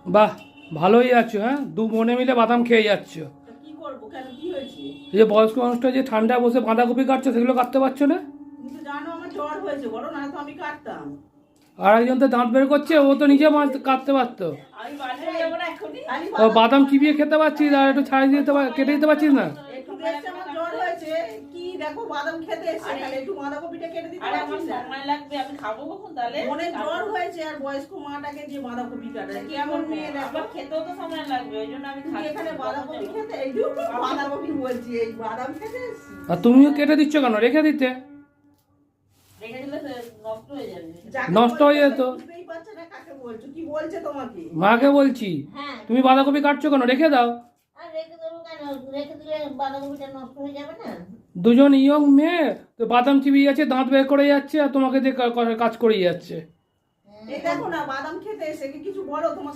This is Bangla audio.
বাহ, ভালোই আছো। হ্যাঁ, দু বোনে মিলে বাদাম খেয়ে যাচ্ছ। কি করবো, কেন, কি হয়েছে? এই যে বয়স্ক মানুষটা যে ঠান্ডা বসে বাঁধাকপি কাটছে, সেগুলো কাটতে পারছো না? তুমি তো জানো আমার জ্বর হয়েছে, বলো না তো আমি কাটতাম। আর একজন তো দাঁত বের করছে, ও তো নিজে মাছ কাটতে পারতো। আমি বাজারে যাবো না এখনই। ও বাদাম চিবিয়ে খেতে পারছিস, আর একটু ছাড়িয়ে দিতে কেটে দিতে পারছিস না? একটু দেখছে আমার জ্বর হয়েছে, কি দেখো বাদাম খেতে এসে খালি একটু বাঁধাকপিটা কেটে দিতে পারছিস না? সময় লাগবে, আমি খাবো কখন তাহলে? মনে জ্বর হয়েছে আর বয়স্ক মাটাকে যে বাঁধাকপি কাটে, কেমন মেয়ে দেখো। আবার খেতেও তো সময় লাগবে, ওই জন্য আমি তুমি খাচ্ছি। এখানে বাঁধাকপি খেতে, এই যে বাঁধাকপি বলছি, এই বাদাম খেতে এসছি। আর তুমিও কেটে দিচ্ছ কেন? রেখে দিতে। রেখে দিলে সে নষ্ট হয়ে যাবে। যাকে নষ্ট হয়ে বলছো যেত। বুঝতেই পারছে না কাকে বলছো, কি বলছে তোমাকে? মাকে বলছি, হ্যাঁ, তুমি বাঁধাকপি কাটছো কেন? রেখে দাও। আর রেখে দেবো কেন? রেখে দিলে বাঁধাকপিটা নষ্ট হয়ে যাবে না? দুজন ইয়ং মেয়ে তো বাদাম চিবিয়ে যাচ্ছে, দাঁত বের করে যাচ্ছে, আর তোমাকে দিয়ে কাজ করিয়ে যাচ্ছে। এই দেখো না বাদাম খেতে এসে, কি কিছু বলো তোমার